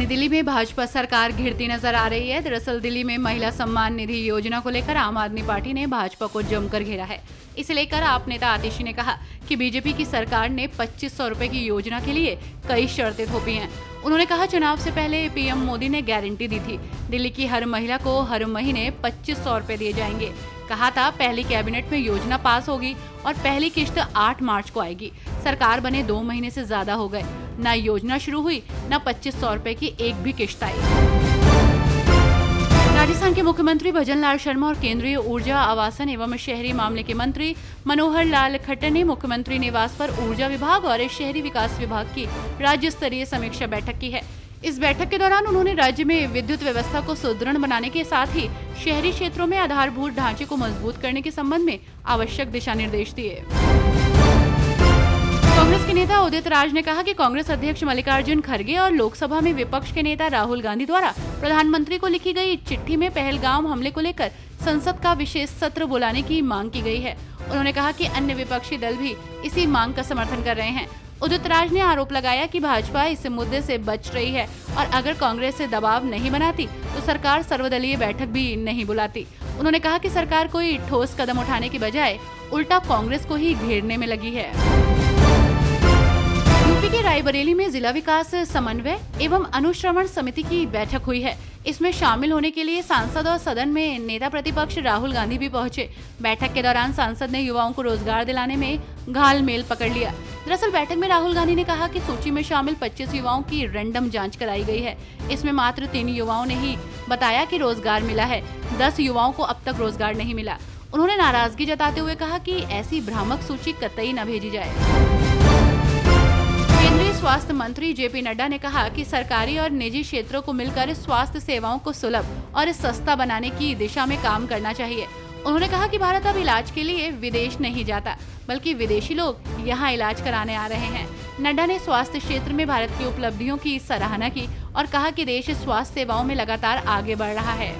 दिल्ली में भाजपा सरकार घिरती नजर आ रही है। दरअसल दिल्ली में महिला सम्मान निधि योजना को लेकर आम आदमी पार्टी ने भाजपा को जमकर घेरा है। इसे लेकर आप नेता आतिशी ने कहा कि बीजेपी की सरकार ने 2500 रुपए की योजना के लिए कई शर्तें थोपी हैं। उन्होंने कहा, चुनाव से पहले पीएम मोदी ने गारंटी दी थी, दिल्ली की हर महिला को हर महीने 2500 रुपए दिए जाएंगे। कहा था पहली कैबिनेट में योजना पास होगी और पहली किश्त 8 मार्च को आएगी। सरकार बने 2 महीने से ज्यादा हो गए, न योजना शुरू हुई, न 2500 रुपए की एक भी किश्त आई। राजस्थान के मुख्यमंत्री भजन लाल शर्मा और केंद्रीय ऊर्जा, आवासन एवं शहरी मामले के मंत्री मनोहर लाल खट्टर ने मुख्यमंत्री निवास पर ऊर्जा विभाग और शहरी विकास विभाग की राज्य स्तरीय समीक्षा बैठक की है। इस बैठक के दौरान उन्होंने राज्य में विद्युत व्यवस्था को सुदृढ़ बनाने के साथ ही शहरी क्षेत्रों में आधारभूत ढांचे को मजबूत करने के संबंध में आवश्यक दिशा निर्देश दिए। कांग्रेस के नेता उदित राज ने कहा कि कांग्रेस अध्यक्ष मल्लिकार्जुन खड़गे और लोकसभा में विपक्ष के नेता राहुल गांधी द्वारा प्रधानमंत्री को लिखी गई चिट्ठी में पहलगाम हमले को लेकर संसद का विशेष सत्र बुलाने की मांग की गई है। उन्होंने कहा कि अन्य विपक्षी दल भी इसी मांग का समर्थन कर रहे हैं। उदित राज ने आरोप लगाया कि भाजपा इस मुद्दे से बच रही है और अगर कांग्रेस से दबाव नहीं बनाती तो सरकार सर्वदलीय बैठक भी नहीं बुलाती। उन्होंने कहा कि सरकार कोई ठोस कदम उठाने की बजाय उल्टा कांग्रेस को ही घेरने में लगी है। यूपी के रायबरेली में जिला विकास समन्वय एवं अनुश्रवण समिति की बैठक हुई है। इसमें शामिल होने के लिए सांसद और सदन में नेता प्रतिपक्ष राहुल गांधी भी पहुंचे। बैठक के दौरान सांसद ने युवाओं को रोजगार दिलाने में घालमेल पकड़ लिया। दरअसल बैठक में राहुल गांधी ने कहा कि सूची में शामिल 25 युवाओं की रैंडम जांच कराई गई है। इसमें मात्र 3 युवाओं ने ही बताया कि रोजगार मिला है, 10 युवाओं को अब तक रोजगार नहीं मिला। उन्होंने नाराजगी जताते हुए कहा कि ऐसी भ्रामक सूची कतई न भेजी जाए। केंद्रीय स्वास्थ्य मंत्री जेपी नड्डा ने कहा कि सरकारी और निजी क्षेत्रों को मिलकर स्वास्थ्य सेवाओं को सुलभ और सस्ता बनाने की दिशा में काम करना चाहिए। उन्होंने कहा कि भारत अब इलाज के लिए विदेश नहीं जाता, बल्कि विदेशी लोग यहाँ इलाज कराने आ रहे हैं। नड्डा ने स्वास्थ्य क्षेत्र में भारत की उपलब्धियों की सराहना की और कहा कि देश स्वास्थ्य सेवाओं में लगातार आगे बढ़ रहा है।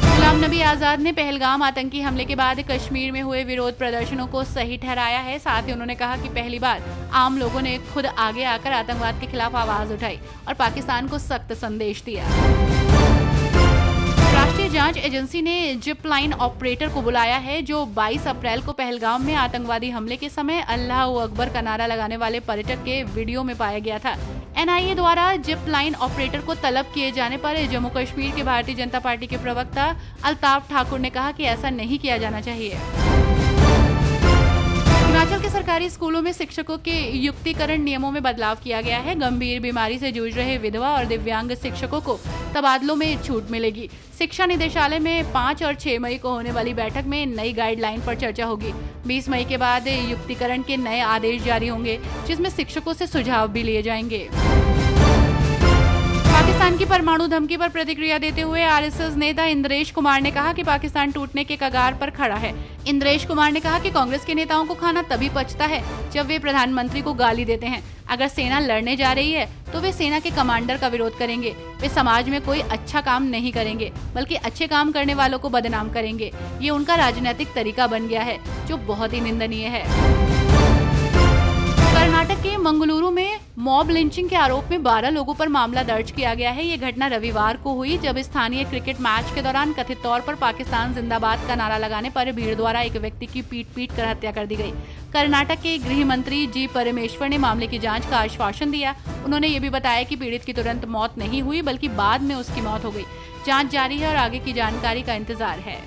गुलाम नबी आजाद ने पहलगाम आतंकी हमले के बाद कश्मीर में हुए विरोध प्रदर्शनों को सही ठहराया है। साथ ही उन्होंने कहा कि पहली बार आम लोगों ने खुद आगे आकर आतंकवाद के खिलाफ आवाज उठाई और पाकिस्तान को सख्त संदेश दिया। राष्ट्रीय जांच एजेंसी ने जिप लाइन ऑपरेटर को बुलाया है, जो 22 अप्रैल को पहलगाम में आतंकवादी हमले के समय अल्लाह अकबर का नारा लगाने वाले पर्यटक के वीडियो में पाया गया था। एनआईए द्वारा जिप लाइन ऑपरेटर को तलब किए जाने पर जम्मू कश्मीर के भारतीय जनता पार्टी के प्रवक्ता अल्ताफ ठाकुर ने कहा कि ऐसा नहीं किया जाना चाहिए। हिमाचल के सरकारी स्कूलों में शिक्षकों के युक्तिकरण नियमों में बदलाव किया गया है। गंभीर बीमारी से जूझ रहे विधवा और दिव्यांग शिक्षकों को तबादलों में छूट मिलेगी। शिक्षा निदेशालय में 5 और 6 मई को होने वाली बैठक में नई गाइडलाइन पर चर्चा होगी। 20 मई के बाद युक्तिकरण के नए आदेश जारी होंगे, जिसमें शिक्षकों से सुझाव भी लिए जाएंगे। पाकिस्तान की परमाणु धमकी पर प्रतिक्रिया देते हुए आरएसएस नेता इंद्रेश कुमार ने कहा कि पाकिस्तान टूटने के कगार पर खड़ा है। इंद्रेश कुमार ने कहा कि कांग्रेस के नेताओं को खाना तभी पचता है जब वे प्रधानमंत्री को गाली देते हैं। अगर सेना लड़ने जा रही है तो वे सेना के कमांडर का विरोध करेंगे। वे समाज में कोई अच्छा काम नहीं करेंगे, बल्कि अच्छे काम करने वालों को बदनाम करेंगे। ये उनका राजनीतिक तरीका बन गया है, जो बहुत ही निंदनीय है। कर्नाटक के मंगलुरु में मॉब लिंचिंग के आरोप में 12 लोगों पर मामला दर्ज किया गया है। ये घटना रविवार को हुई, जब स्थानीय क्रिकेट मैच के दौरान कथित तौर पर पाकिस्तान जिंदाबाद का नारा लगाने पर भीड़ द्वारा एक व्यक्ति की पीट कर हत्या कर दी गई। कर्नाटक के गृह मंत्री जी परमेश्वर ने मामले की जांच का आश्वासन दिया। उन्होंने ये भी बताया कि पीड़ित की तुरंत मौत नहीं हुई, बल्कि बाद में उसकी मौत हो गई। जांच जारी है और आगे की जानकारी का इंतजार है।